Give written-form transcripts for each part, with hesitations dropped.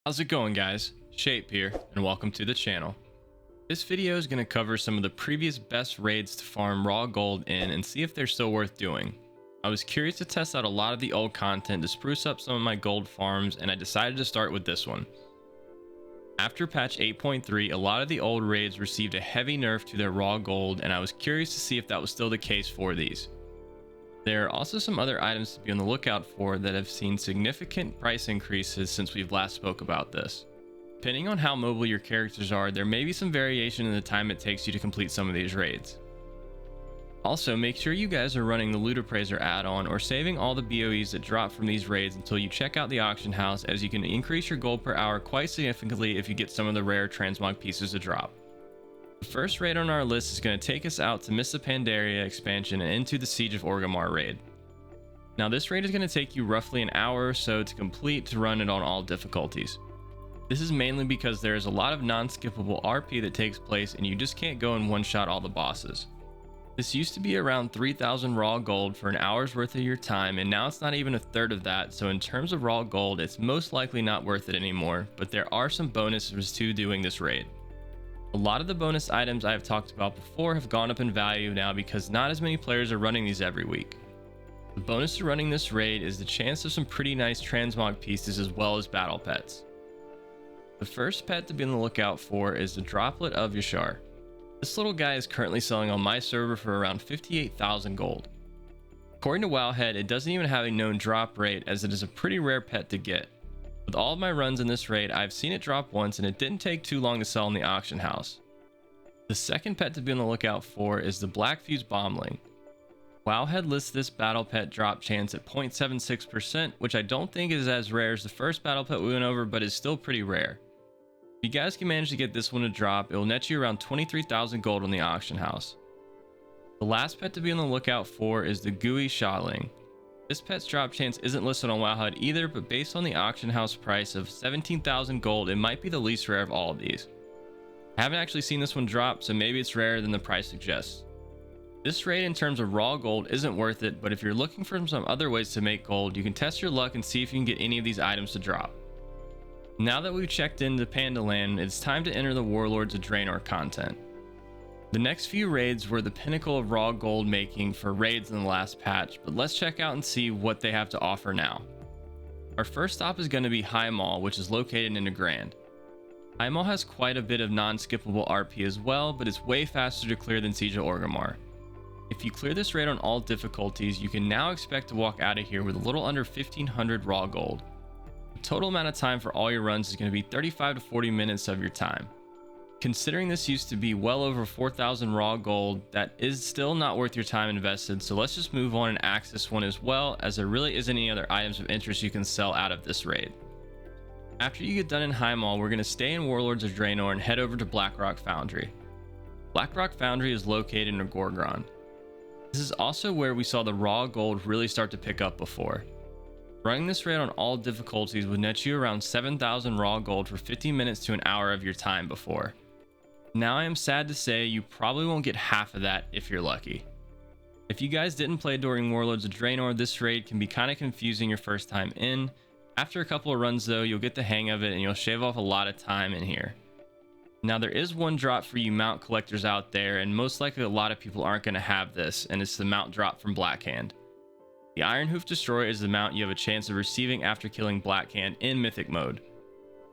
How's it going, guys? Shape here, and welcome to the channel. This video is going to cover some of the previous best raids to farm raw gold in and see if they're still worth doing. I was curious to test out a lot of the old content to spruce up some of my gold farms, and I decided to start with this one. After patch 8.3, a lot of the old raids received a heavy nerf to their raw gold, and I was curious to see if that was still the case for these. There are also some other items to be on the lookout for that have seen significant price increases since we've last spoke about this. Depending on how mobile your characters are, there may be some variation in the time it takes you to complete some of these raids. Also, make sure you guys are running the Loot Appraiser add-on or saving all the BOEs that drop from these raids until you check out the auction house, as you can increase your gold per hour quite significantly if you get some of the rare transmog pieces to drop. The first raid on our list is going to take us out to Mists of Pandaria expansion and into the Siege of Orgrimmar raid. Now this raid is going to take you roughly an hour or so to complete to run it on all difficulties. This is mainly because there is a lot of non-skippable RP that takes place and you just can't go and one-shot all the bosses. This used to be around 3,000 raw gold for an hour's worth of your time, and now it's not even a third of that, so in terms of raw gold it's most likely not worth it anymore, but there are some bonuses to doing this raid. A lot of the bonus items I have talked about before have gone up in value now because not as many players are running these every week. The bonus to running this raid is the chance of some pretty nice transmog pieces as well as battle pets. The first pet to be on the lookout for is the Droplet of Yashar. This little guy is currently selling on my server for around 58,000 gold. According to Wowhead, it doesn't even have a known drop rate, as it is a pretty rare pet to get. With all of my runs in this raid, I've seen it drop once and it didn't take too long to sell in the auction house. The second pet to be on the lookout for is the Black Fuse Bombling. Wowhead lists this battle pet drop chance at 0.76%, which I don't think is as rare as the first battle pet we went over, but is still pretty rare. If you guys can manage to get this one to drop, it will net you around 23,000 gold on the auction house. The last pet to be on the lookout for is the Gooey Shotling. This pet's drop chance isn't listed on Wowhead either, but based on the auction house price of 17,000 gold, it might be the least rare of all of these. I haven't actually seen this one drop, so maybe it's rarer than the price suggests. This raid in terms of raw gold isn't worth it, but if you're looking for some other ways to make gold, you can test your luck and see if you can get any of these items to drop. Now that we've checked into Pandaland, it's time to enter the Warlords of Draenor content. The next few raids were the pinnacle of raw gold making for raids in the last patch, but let's check out and see what they have to offer now. Our first stop is going to be Highmaul, which is located in Grand. Highmaul has quite a bit of non-skippable RP as well, but it's way faster to clear than Siege of Orgrimmar. If you clear this raid on all difficulties, you can now expect to walk out of here with a little under 1,500 raw gold. The total amount of time for all your runs is going to be 35 to 40 minutes of your time. Considering this used to be well over 4,000 raw gold, that is still not worth your time invested, so let's just move on and axe this one as well, as there really isn't any other items of interest you can sell out of this raid. After you get done in Highmaul, we're going to stay in Warlords of Draenor and head over to Blackrock Foundry. Blackrock Foundry is located in Orgrimmar. This is also where we saw the raw gold really start to pick up before. Running this raid on all difficulties would net you around 7,000 raw gold for 50 minutes to an hour of your time before. Now I am sad to say you probably won't get half of that if you're lucky. If you guys didn't play during Warlords of Draenor, this raid can be kind of confusing your first time in. After a couple of runs though, you'll get the hang of it and you'll shave off a lot of time in here. Now there is one drop for you mount collectors out there, and most likely a lot of people aren't going to have this, and it's the mount drop from Blackhand. The Iron Hoof Destroyer is the mount you have a chance of receiving after killing Blackhand in Mythic mode.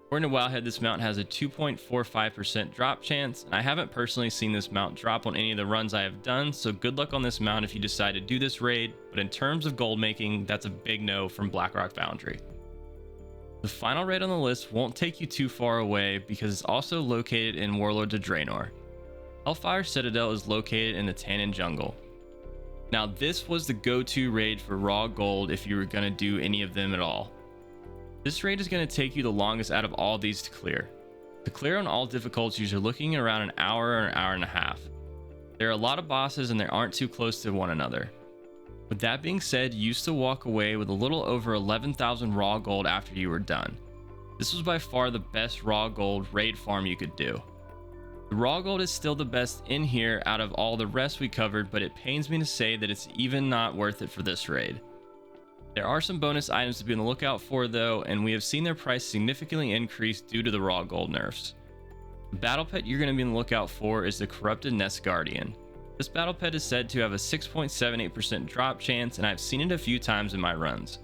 According to Wowhead, this mount has a 2.45% drop chance, and I haven't personally seen this mount drop on any of the runs I have done, so good luck on this mount if you decide to do this raid, but in terms of gold making, that's a big no from Blackrock Foundry. The final raid on the list won't take you too far away because it's also located in Warlords of Draenor. Hellfire Citadel is located in the Tannin Jungle. Now this was the go-to raid for raw gold if you were going to do any of them at all. This raid is going to take you the longest out of all these to clear. To clear on all difficulties, you're looking around an hour or an hour and a half. There are a lot of bosses and they aren't too close to one another. With that being said, you used to walk away with a little over 11,000 raw gold after you were done. This was by far the best raw gold raid farm you could do. The raw gold is still the best in here out of all the rest we covered, but it pains me to say that it's even not worth it for this raid. There are some bonus items to be on the lookout for though, and we have seen their price significantly increase due to the raw gold nerfs. The battle pet you're going to be on the lookout for is the Corrupted Nest Guardian. This battle pet is said to have a 6.78% drop chance, and I've seen it a few times in my runs.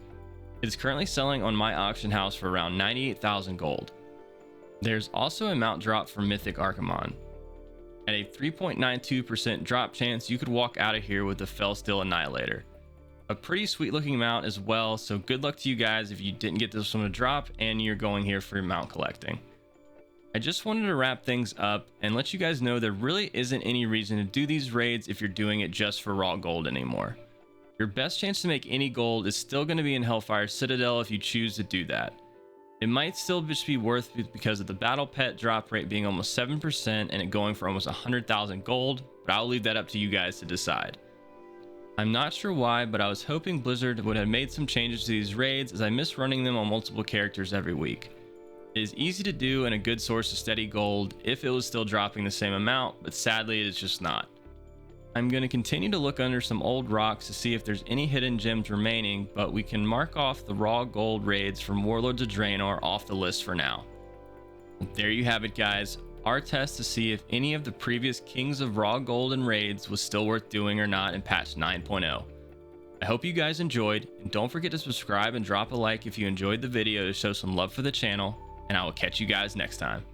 It is currently selling on my auction house for around 98,000 gold. There's also a mount drop for Mythic Archimon. At a 3.92% drop chance, you could walk out of here with the Fellsteel Annihilator. A pretty sweet looking mount as well, so good luck to you guys if you didn't get this one to drop and you're going here for your mount collecting. I just wanted to wrap things up and let you guys know there really isn't any reason to do these raids if you're doing it just for raw gold anymore. Your best chance to make any gold is still going to be in Hellfire Citadel if you choose to do that. It might still just be worth it because of the battle pet drop rate being almost 7% and it going for almost 100,000 gold, but I'll leave that up to you guys to decide. I'm not sure why, but I was hoping Blizzard would have made some changes to these raids as I miss running them on multiple characters every week. It is easy to do and a good source of steady gold if it was still dropping the same amount, but sadly it is just not. I'm going to continue to look under some old rocks to see if there's any hidden gems remaining, but we can mark off the raw gold raids from Warlords of Draenor off the list for now. There you have it guys, our test to see if any of the previous Kings of Raw Gold and raids was still worth doing or not in patch 9.0. I hope you guys enjoyed, and don't forget to subscribe and drop a like if you enjoyed the video to show some love for the channel, and I will catch you guys next time.